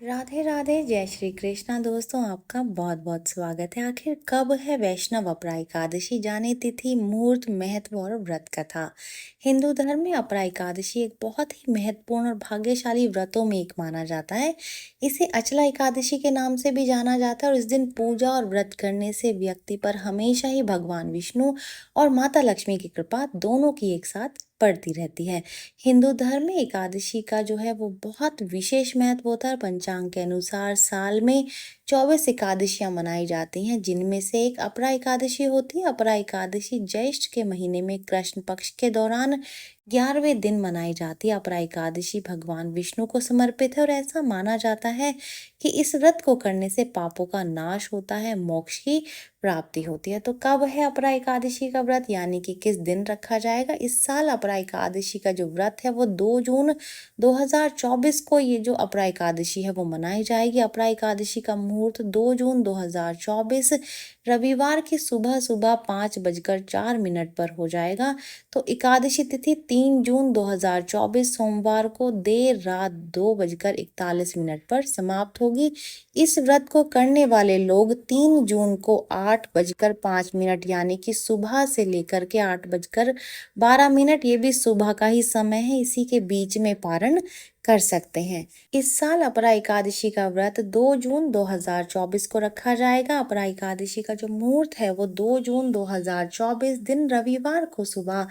राधे राधे, जय श्री कृष्णा। दोस्तों, आपका बहुत बहुत स्वागत है। आखिर कब है वैष्णव अपरा एकादशी? जाने तिथि, मुहूर्त, महत्व और व्रत कथा। हिंदू धर्म में अपरा एकादशी एक बहुत ही महत्वपूर्ण और भाग्यशाली व्रतों में एक माना जाता है। इसे अचला एकादशी के नाम से भी जाना जाता है और इस दिन पूजा और व्रत करने से व्यक्ति पर हमेशा ही भगवान विष्णु और माता लक्ष्मी की कृपा दोनों की एक साथ पड़ती रहती है। हिंदू धर्म में एकादशी का जो है वो बहुत विशेष महत्व होता है। पंचांग के अनुसार साल में 24 एकादशियां मनाई जाती हैं, जिनमें से एक अपरा एकादशी होती है। अपरा एकादशी ज्येष्ठ के महीने में कृष्ण पक्ष के दौरान 11वें दिन मनाई जाती है। अपरा एकादशी भगवान विष्णु को समर्पित है और ऐसा माना जाता है कि इस व्रत को करने से पापों का नाश होता है, मोक्ष की प्राप्ति होती है। तो कब है अपरा एकादशी का व्रत, यानी कि किस दिन रखा जाएगा? इस साल अपरा एकादशी का जो व्रत है वो 2 जून 2024 को ये जो अपरा एकादशी है वो मनाई जाएगी। अपरा एकादशी का मुहूर्त 2 जून 2024 रविवार की सुबह सुबह 5:04 पर हो जाएगा। तो एकादशी तिथि 3 जून 2024 सोमवार को देर रात 2:41 पर समाप्त होगी। इस व्रत को करने वाले लोग 3 जून को 8:05 यानी कि सुबह से लेकर के 8:12, ये भी सुबह का ही समय है, इसी के बीच में पारण कर सकते हैं। इस साल अपरा एकादशी का व्रत 2 जून 2024 को रखा जाएगा। अपरा एकादशी का जो मुहूर्त है वो 2 जून 2024 दिन रविवार को सुबह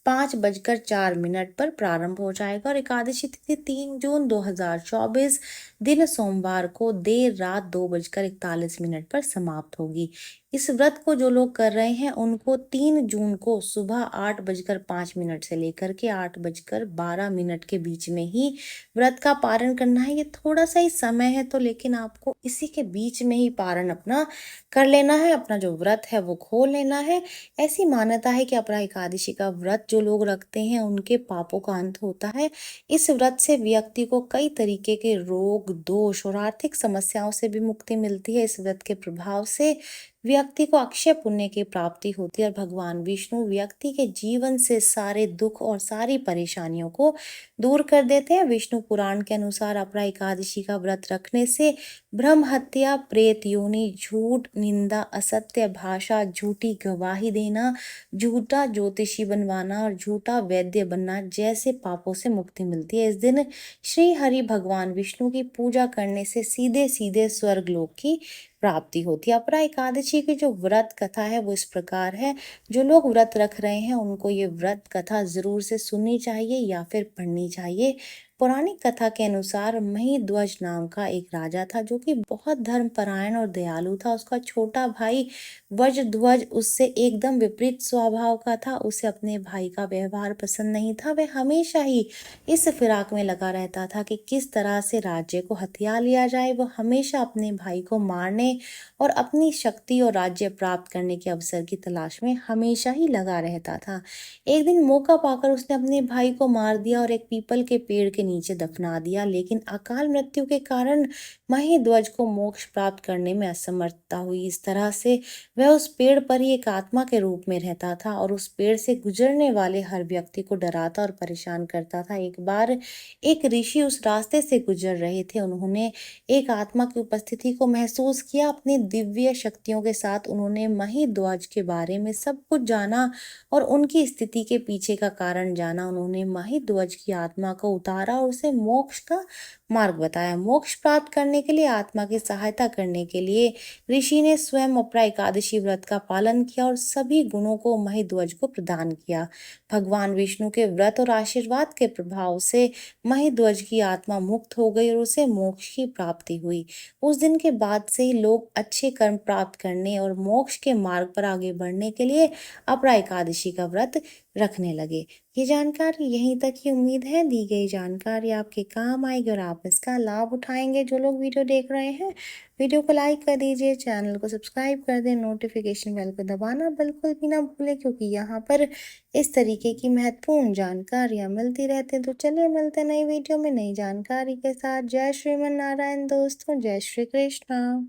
5:04 पर प्रारंभ हो जाएगा और एकादशी तिथि 3 जून 2024 दिन सोमवार को देर रात 2:41 पर समाप्त होगी। इस व्रत को जो लोग कर रहे हैं उनको 3 जून को सुबह 8:05 से लेकर के 8:12 के बीच में ही व्रत का पारण करना है। ये थोड़ा सा ही समय है तो, लेकिन आपको इसी के बीच में ही पारण अपना कर लेना है, अपना जो व्रत है वो खोल लेना है। ऐसी मान्यता है कि अपरा एकादशी का व्रत जो लोग रखते हैं उनके पापों का अंत होता है। इस व्रत से व्यक्ति को कई तरीके के रोग, दोष और आर्थिक समस्याओं से भी मुक्ति मिलती है। इस व्रत के प्रभाव से व्यक्ति को अक्षय पुण्य की प्राप्ति होती है और भगवान विष्णु व्यक्ति के जीवन से सारे दुख और सारी परेशानियों को दूर कर देते हैं। विष्णु पुराण के अनुसार अपरा एकादशी का व्रत रखने से ब्रह्म हत्या, प्रेत योनि, झूठ, निंदा, असत्य भाषा, झूठी गवाही देना, झूठा ज्योतिषी बनवाना और झूठा वैद्य बनना जैसे पापों से मुक्ति मिलती है। इस दिन श्री हरि भगवान विष्णु की पूजा करने से सीधे सीधे स्वर्ग लोक की प्राप्ति होती है। अपरा एकादशी की जो व्रत कथा है वो इस प्रकार है। जो लोग व्रत रख रहे हैं उनको ये व्रत कथा जरूर से सुननी चाहिए या फिर पढ़नी चाहिए। पौराणिक कथा के अनुसार महिध्वज नाम का एक राजा था जो कि बहुत धर्मपरायण और दयालु था। उसका छोटा भाई वज्रध्वज उससे एकदम विपरीत स्वभाव का था। उसे अपने भाई का व्यवहार पसंद नहीं था। वह हमेशा ही इस फिराक में लगा रहता था कि किस तरह से राज्य को हथिया लिया जाए। वो हमेशा अपने भाई को मारने और अपनी शक्ति और राज्य प्राप्त करने के अवसर की तलाश में हमेशा ही लगा रहता था। एक दिन मौका पाकर उसने अपने भाई को मार दिया और एक पीपल के पेड़ के नीचे दफना दिया, लेकिन अकाल मृत्यु के कारण महिध्वज को मोक्ष प्राप्त करने में असमर्थता हुई। इस तरह से वह उस पेड़ पर ही एक आत्मा के रूप में रहता था और उस पेड़ से गुजरने वाले हर व्यक्ति को डराता और परेशान करता था। एक बार एक ऋषि उस रास्ते से गुजर रहे थे। उन्होंने एक आत्मा की उपस्थिति को महसूस किया। अपनी दिव्य शक्तियों के साथ उन्होंने महिध्वज के बारे में सब कुछ जाना और उनकी स्थिति के पीछे का कारण जाना। उन्होंने महिध्वज की आत्मा को उतारा और उसे मोक्ष का मार्ग बताया। मोक्ष प्राप्त करने के लिए आत्मा की सहायता करने के लिए ऋषि ने स्वयं अपरा एकादशी व्रत का पालन किया और सभी गुणों को महिध्वज को प्रदान किया। भगवान विष्णु के व्रत और आशीर्वाद के प्रभाव से महिध्वज की आत्मा मुक्त हो गई और उसे मोक्ष की प्राप्ति हुई। उस दिन के बाद से ही लोग अच्छे कर्म प्राप्त करने और मोक्ष के मार्ग पर आगे बढ़ने के लिए अपरा एकादशी का व्रत रखने लगे। ये जानकारी यहीं तक ही। उम्मीद है दी गई जानकारी आपके काम आएगी और आप इसका लाभ उठाएंगे। जो लोग वीडियो देख रहे हैं, वीडियो को लाइक कर दीजिए, चैनल को सब्सक्राइब कर दें, नोटिफिकेशन बेल को दबाना बिल्कुल भी ना भूलें, क्योंकि यहाँ पर इस तरीके की महत्वपूर्ण जानकारियाँ मिलती रहती हैं। तो चलिए मिलते हैं नई वीडियो में नई जानकारी के साथ। जय श्रीमन नारायण दोस्तों, जय श्री कृष्णा।